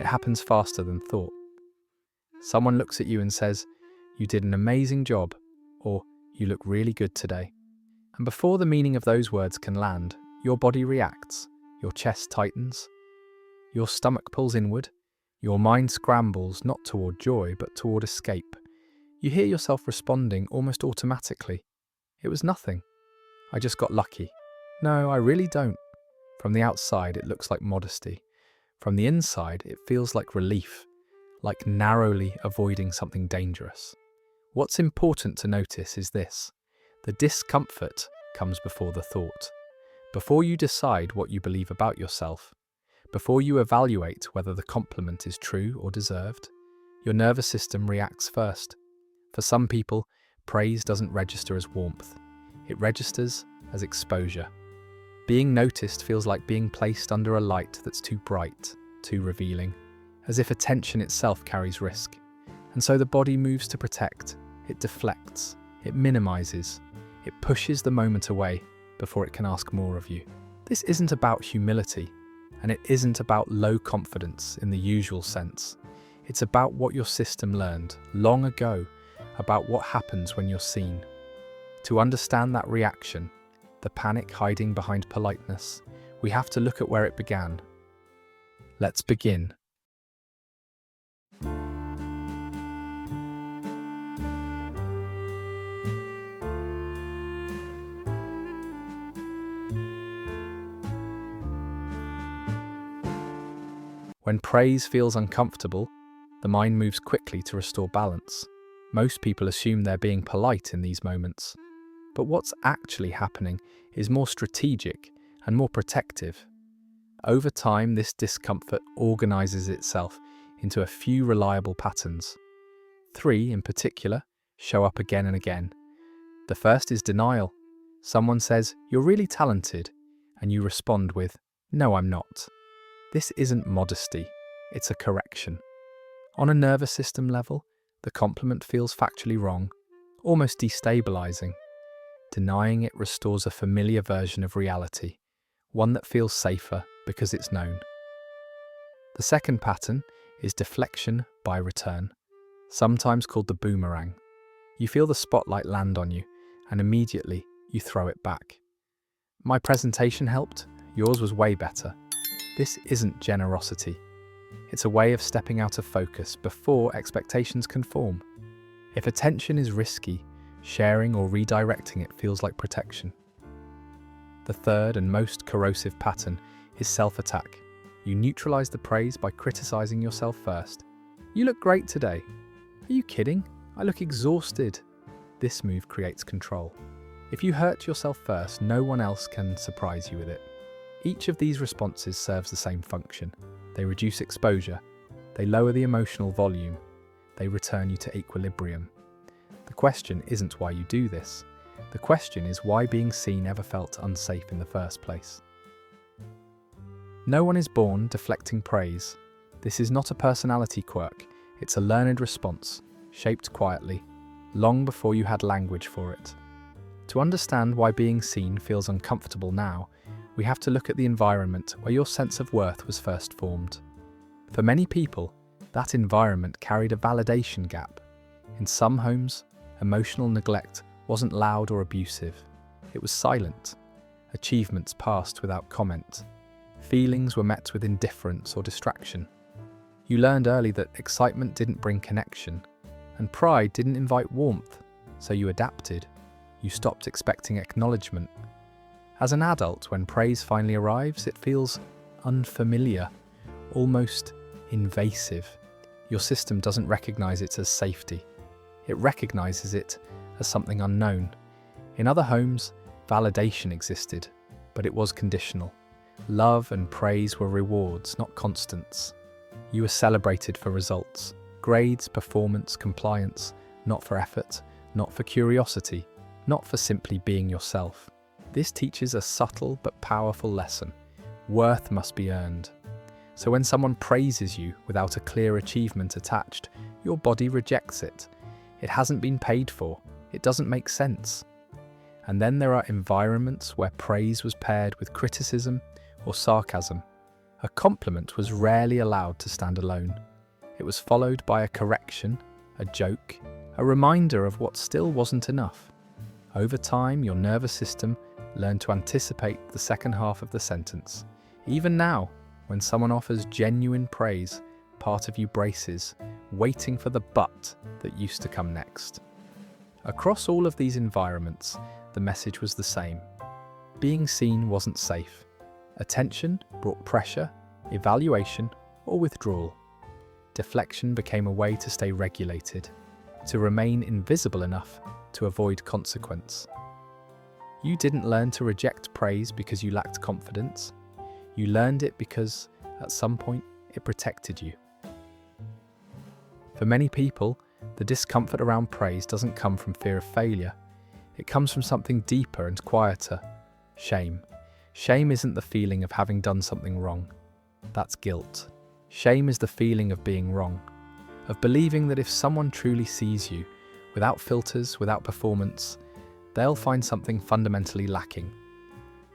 It happens faster than thought. Someone looks at you and says, "You did an amazing job," or "You look really good today." And before the meaning of those words can land, your body reacts, your chest tightens, your stomach pulls inward, your mind scrambles not toward joy but toward escape. You hear yourself responding almost automatically. "It was nothing. I just got lucky." No, I really don't. From the outside, it looks like modesty. From the inside, it feels like relief, like narrowly avoiding something dangerous. What's important to notice is this: the discomfort comes before the thought. Before you decide what you believe about yourself, before you evaluate whether the compliment is true or deserved, your nervous system reacts first. For some people, praise doesn't register as warmth. It registers as exposure. Being noticed feels like being placed under a light that's too bright, too revealing, as if attention itself carries risk. And so the body moves to protect. It deflects. It minimizes. It pushes the moment away before it can ask more of you. This isn't about humility, and it isn't about low confidence in the usual sense. It's about what your system learned long ago about what happens when you're seen. To understand that reaction, the panic hiding behind politeness, we have to look at where it began. Let's begin. When praise feels uncomfortable, the mind moves quickly to restore balance. Most people assume they're being polite in these moments. But what's actually happening is more strategic and more protective. Over time, this discomfort organizes itself into a few reliable patterns. 3, in particular, show up again and again. The first is denial. Someone says, "You're really talented," and you respond with, "No, I'm not." This isn't modesty, it's a correction. On a nervous system level, the compliment feels factually wrong, almost destabilizing. Denying it restores a familiar version of reality, one that feels safer because it's known. The second pattern is deflection by return, sometimes called the boomerang. You feel the spotlight land on you, and immediately you throw it back. "My presentation helped, yours was way better." This isn't generosity. It's a way of stepping out of focus before expectations can form. If attention is risky, sharing or redirecting it feels like protection. The third and most corrosive pattern is self-attack. You neutralize the praise by criticizing yourself first. "You look great today." "Are you kidding? I look exhausted." This move creates control. If you hurt yourself first, no one else can surprise you with it. Each of these responses serves the same function. They reduce exposure. They lower the emotional volume. They return you to equilibrium. The question isn't why you do this. The question is why being seen ever felt unsafe in the first place. No one is born deflecting praise. This is not a personality quirk. It's a learned response, shaped quietly, long before you had language for it. To understand why being seen feels uncomfortable now, we have to look at the environment where your sense of worth was first formed. For many people, that environment carried a validation gap. In some homes, emotional neglect wasn't loud or abusive. It was silent. Achievements passed without comment. Feelings were met with indifference or distraction. You learned early that excitement didn't bring connection, and pride didn't invite warmth, so you adapted. You stopped expecting acknowledgement. As an adult, when praise finally arrives, it feels unfamiliar, almost invasive. Your system doesn't recognize it as safety. It recognizes it as something unknown. In other homes, validation existed, but it was conditional. Love and praise were rewards, not constants. You were celebrated for results, grades, performance, compliance, not for effort, not for curiosity, not for simply being yourself. This teaches a subtle but powerful lesson. Worth must be earned. So when someone praises you without a clear achievement attached, your body rejects it. It hasn't been paid for. It doesn't make sense. And then there are environments where praise was paired with criticism or sarcasm. A compliment was rarely allowed to stand alone. It was followed by a correction, a joke, a reminder of what still wasn't enough. Over time, your nervous system learned to anticipate the second half of the sentence. Even now, when someone offers genuine praise, part of you braces, waiting for the but that used to come next. Across all of these environments, the message was the same. Being seen wasn't safe. Attention brought pressure, evaluation, or withdrawal. Deflection became a way to stay regulated, to remain invisible enough to avoid consequence. You didn't learn to reject praise because you lacked confidence. You learned it because, at some point, it protected you. For many people, the discomfort around praise doesn't come from fear of failure. It comes from something deeper and quieter: shame. Shame isn't the feeling of having done something wrong. That's guilt. Shame is the feeling of being wrong, of believing that if someone truly sees you, without filters, without performance, they'll find something fundamentally lacking.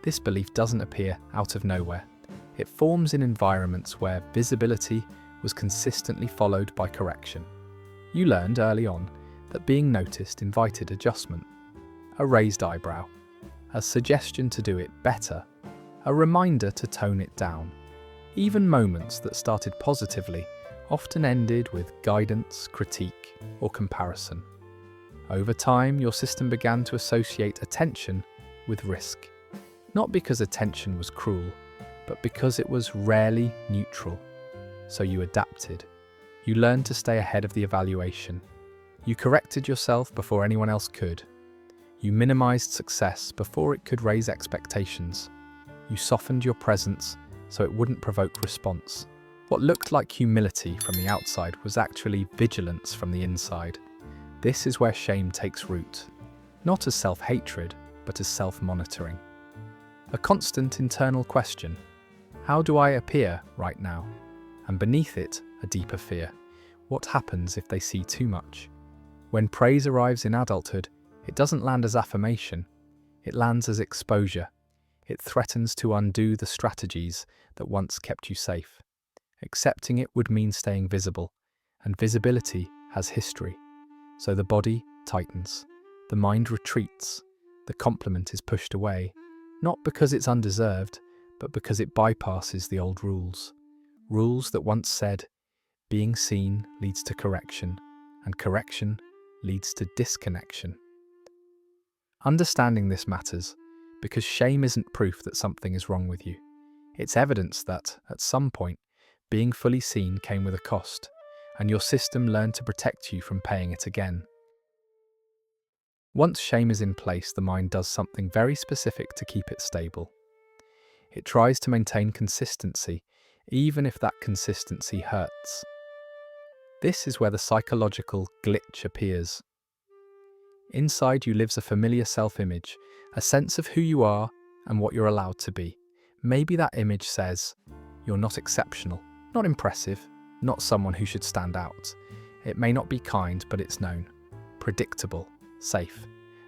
This belief doesn't appear out of nowhere. It forms in environments where visibility was consistently followed by correction. You learned early on that being noticed invited adjustment, a raised eyebrow, a suggestion to do it better, a reminder to tone it down. Even moments that started positively often ended with guidance, critique, or comparison. Over time, your system began to associate attention with risk. Not because attention was cruel, but because it was rarely neutral. So you adapted. You learned to stay ahead of the evaluation. You corrected yourself before anyone else could. You minimized success before it could raise expectations. You softened your presence so it wouldn't provoke response. What looked like humility from the outside was actually vigilance from the inside. This is where shame takes root, not as self-hatred, but as self-monitoring. A constant internal question: how do I appear right now? And beneath it, a deeper fear: what happens if they see too much? When praise arrives in adulthood, it doesn't land as affirmation, it lands as exposure. It threatens to undo the strategies that once kept you safe. Accepting it would mean staying visible, and visibility has history. So the body tightens, the mind retreats, the compliment is pushed away, not because it's undeserved, but because it bypasses the old rules. Rules that once said, being seen leads to correction, and correction leads to disconnection. Understanding this matters, because shame isn't proof that something is wrong with you. It's evidence that, at some point, being fully seen came with a cost, and your system learned to protect you from paying it again. Once shame is in place, the mind does something very specific to keep it stable. It tries to maintain consistency, even if that consistency hurts. This is where the psychological glitch appears. Inside you lives a familiar self-image, a sense of who you are and what you're allowed to be. Maybe that image says, you're not exceptional, not impressive, not someone who should stand out. It may not be kind, but it's known. Predictable, safe.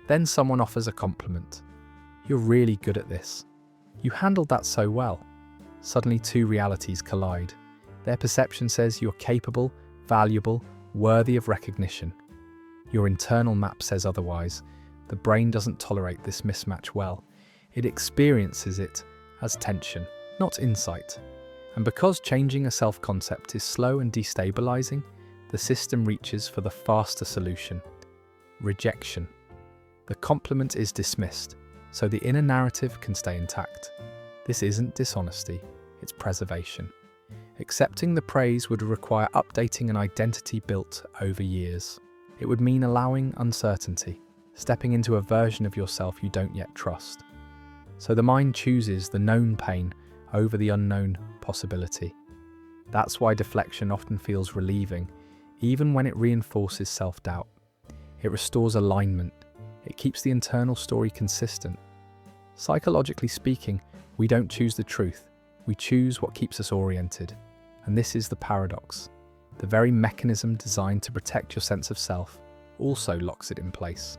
Then someone offers a compliment. You're really good at this. You handled that so well. Suddenly two realities collide. Their perception says you're capable, valuable, worthy of recognition. Your internal map says otherwise. The brain doesn't tolerate this mismatch well. It experiences it as tension, not insight. And because changing a self-concept is slow and destabilizing, the system reaches for the faster solution: rejection. The compliment is dismissed, so the inner narrative can stay intact. This isn't dishonesty, it's preservation. Accepting the praise would require updating an identity built over years. It would mean allowing uncertainty, stepping into a version of yourself you don't yet trust. So the mind chooses the known pain over the unknown possibility. That's why deflection often feels relieving, even when it reinforces self-doubt. It restores alignment. It keeps the internal story consistent. Psychologically speaking, we don't choose the truth. We choose what keeps us oriented. And this is the paradox. The very mechanism designed to protect your sense of self also locks it in place.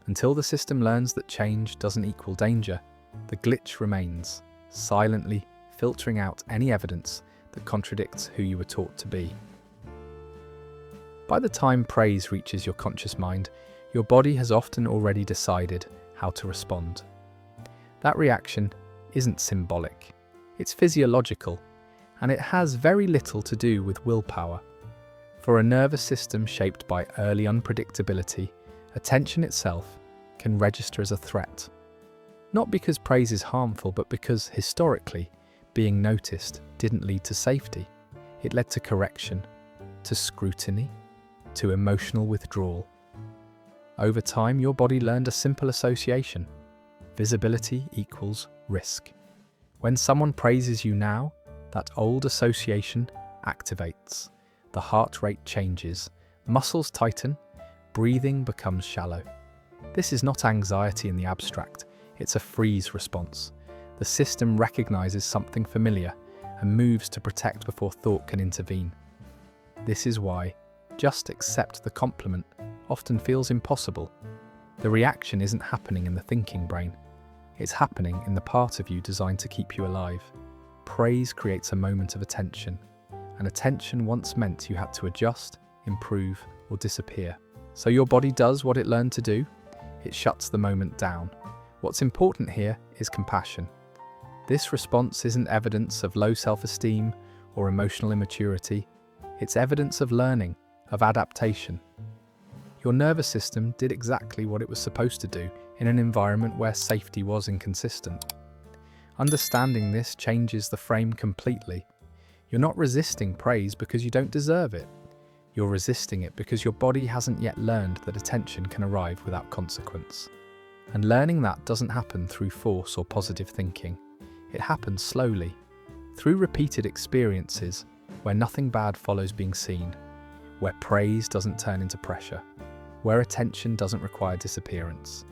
Until the system learns that change doesn't equal danger, the glitch remains, silently filtering out any evidence that contradicts who you were taught to be. By the time praise reaches your conscious mind, your body has often already decided how to respond. That reaction isn't symbolic, it's physiological, and it has very little to do with willpower. For a nervous system shaped by early unpredictability, attention itself can register as a threat. Not because praise is harmful, but because, historically, being noticed didn't lead to safety. It led to correction, to scrutiny, to emotional withdrawal. Over time, your body learned a simple association. Visibility equals risk. When someone praises you now, that old association activates. The heart rate changes, muscles tighten, breathing becomes shallow. This is not anxiety in the abstract, it's a freeze response. The system recognizes something familiar and moves to protect before thought can intervene. This is why just accept the compliment often feels impossible. The reaction isn't happening in the thinking brain. It's happening in the part of you designed to keep you alive. Praise creates a moment of attention, and attention once meant you had to adjust, improve, or disappear. So your body does what it learned to do. It shuts the moment down. What's important here is compassion. This response isn't evidence of low self-esteem or emotional immaturity. It's evidence of learning, of adaptation. Your nervous system did exactly what it was supposed to do in an environment where safety was inconsistent. Understanding this changes the frame completely. You're not resisting praise because you don't deserve it. You're resisting it because your body hasn't yet learned that attention can arrive without consequence. And learning that doesn't happen through force or positive thinking. It happens slowly, through repeated experiences where nothing bad follows being seen, where praise doesn't turn into pressure, where attention doesn't require disappearance.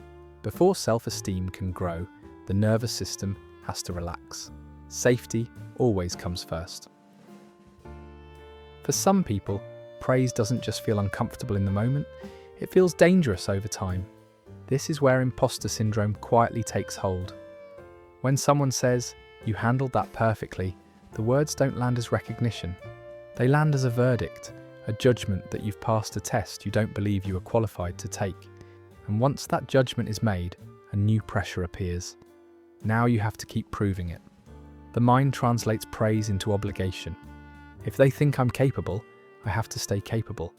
Before self-esteem can grow, the nervous system has to relax. Safety always comes first. For some people, praise doesn't just feel uncomfortable in the moment, it feels dangerous over time. This is where imposter syndrome quietly takes hold. When someone says, "You handled that perfectly," the words don't land as recognition. They land as a verdict, a judgment that you've passed a test you don't believe you are qualified to take. And once that judgment is made, a new pressure appears. Now you have to keep proving it. The mind translates praise into obligation. If they think I'm capable, I have to stay capable.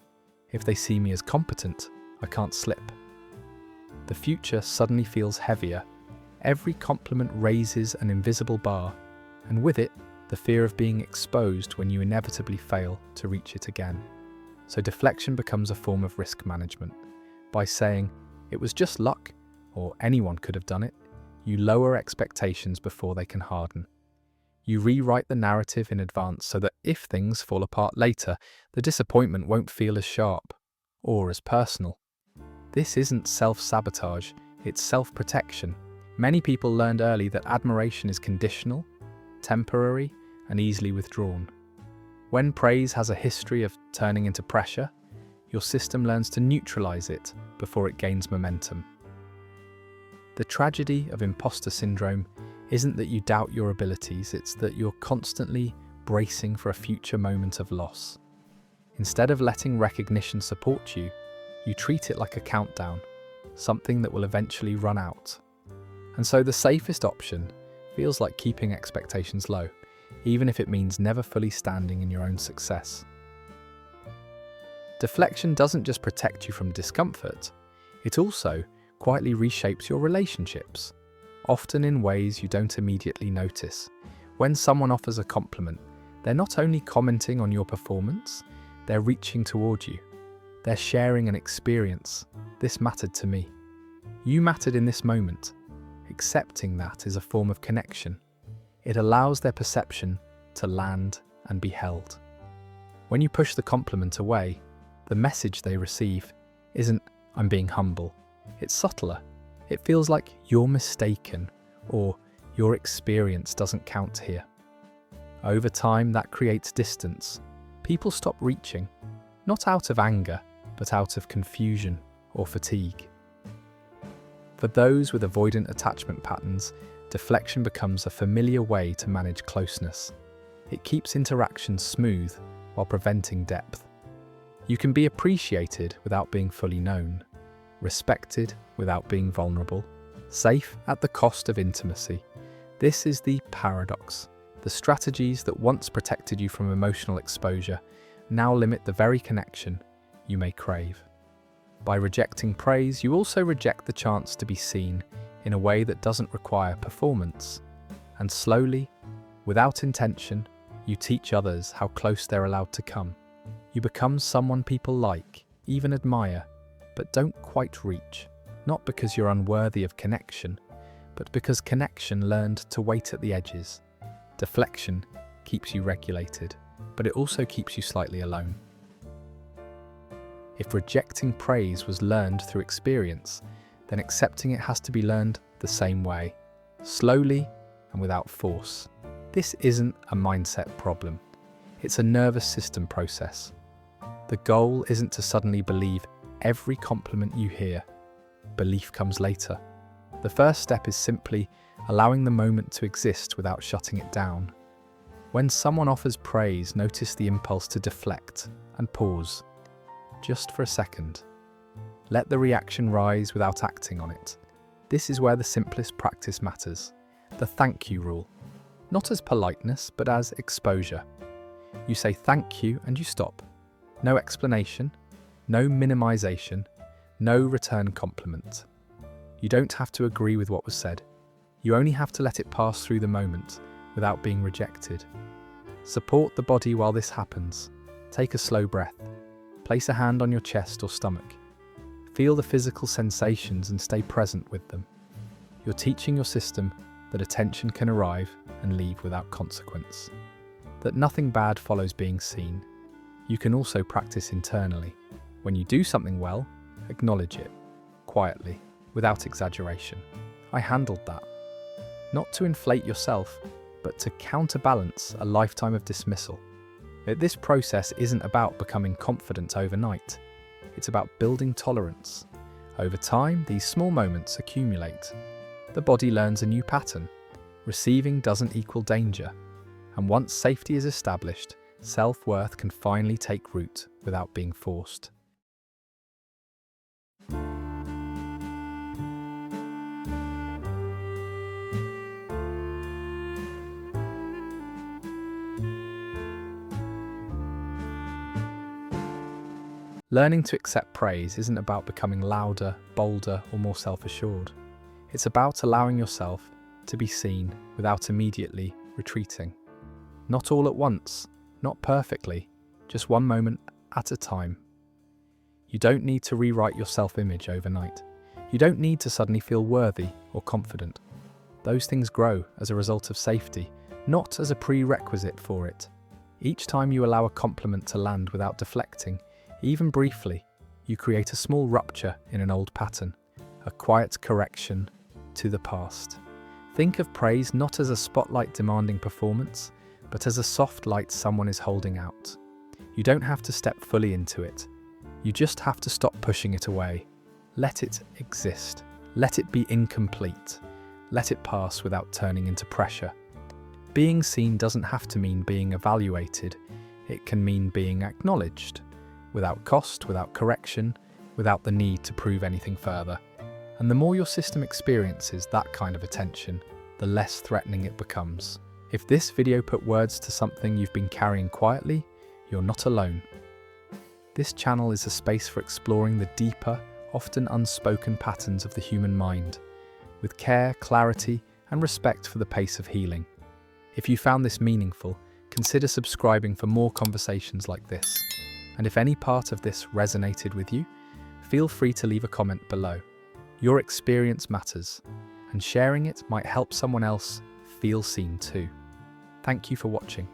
If they see me as competent, I can't slip. The future suddenly feels heavier. Every compliment raises an invisible bar, and with it, the fear of being exposed when you inevitably fail to reach it again. So deflection becomes a form of risk management. By saying, "It was just luck," or "anyone could have done it," you lower expectations before they can harden. You rewrite the narrative in advance so that if things fall apart later, the disappointment won't feel as sharp or as personal. This isn't self-sabotage, it's self-protection. Many people learned early that admiration is conditional, temporary, and easily withdrawn. When praise has a history of turning into pressure, your system learns to neutralize it before it gains momentum. The tragedy of imposter syndrome isn't that you doubt your abilities, it's that you're constantly bracing for a future moment of loss. Instead of letting recognition support you, you treat it like a countdown, something that will eventually run out. And so the safest option feels like keeping expectations low, even if it means never fully standing in your own success. Deflection doesn't just protect you from discomfort, it also quietly reshapes your relationships, often in ways you don't immediately notice. When someone offers a compliment, they're not only commenting on your performance, they're reaching toward you. They're sharing an experience. "This mattered to me. You mattered in this moment." Accepting that is a form of connection. It allows their perception to land and be held. When you push the compliment away, the message they receive isn't, "I'm being humble." It's subtler. It feels like "you're mistaken" or "your experience doesn't count here." Over time, that creates distance. People stop reaching, not out of anger, but out of confusion or fatigue. For those with avoidant attachment patterns, deflection becomes a familiar way to manage closeness. It keeps interactions smooth while preventing depth. You can be appreciated without being fully known, respected without being vulnerable, safe at the cost of intimacy. This is the paradox. The strategies that once protected you from emotional exposure now limit the very connection you may crave. By rejecting praise, you also reject the chance to be seen in a way that doesn't require performance. And slowly, without intention, you teach others how close they're allowed to come. You become someone people like, even admire, but don't quite reach. Not because you're unworthy of connection, but because connection learned to wait at the edges. Deflection keeps you regulated, but it also keeps you slightly alone. If rejecting praise was learned through experience, then accepting it has to be learned the same way, slowly and without force. This isn't a mindset problem. It's a nervous system process. The goal isn't to suddenly believe every compliment you hear. Belief comes later. The first step is simply allowing the moment to exist without shutting it down. When someone offers praise, notice the impulse to deflect and pause, just for a second. Let the reaction rise without acting on it. This is where the simplest practice matters. The thank you rule. Not as politeness, but as exposure. You say thank you and you stop. No explanation, no minimization, no return compliment. You don't have to agree with what was said. You only have to let it pass through the moment without being rejected. Support the body while this happens. Take a slow breath. Place a hand on your chest or stomach. Feel the physical sensations and stay present with them. You're teaching your system that attention can arrive and leave without consequence. That nothing bad follows being seen. You can also practice internally. When you do something well, acknowledge it, quietly, without exaggeration. I handled that. Not to inflate yourself, but to counterbalance a lifetime of dismissal. This process isn't about becoming confident overnight. It's about building tolerance. Over time, these small moments accumulate. The body learns a new pattern. Receiving doesn't equal danger. And once safety is established, self-worth can finally take root without being forced. Learning to accept praise isn't about becoming louder, bolder, or more self-assured. It's about allowing yourself to be seen without immediately retreating. Not all at once, not perfectly, just one moment at a time. You don't need to rewrite your self-image overnight. You don't need to suddenly feel worthy or confident. Those things grow as a result of safety, not as a prerequisite for it. Each time you allow a compliment to land without deflecting, even briefly, you create a small rupture in an old pattern, a quiet correction to the past. Think of praise not as a spotlight demanding performance, but as a soft light someone is holding out. You don't have to step fully into it. You just have to stop pushing it away. Let it exist. Let it be incomplete. Let it pass without turning into pressure. Being seen doesn't have to mean being evaluated. It can mean being acknowledged. Without cost, without correction, without the need to prove anything further. And the more your system experiences that kind of attention, the less threatening it becomes. If this video put words to something you've been carrying quietly, you're not alone. This channel is a space for exploring the deeper, often unspoken patterns of the human mind, with care, clarity, and respect for the pace of healing. If you found this meaningful, consider subscribing for more conversations like this. And if any part of this resonated with you, feel free to leave a comment below. Your experience matters, and sharing it might help someone else feel seen too. Thank you for watching.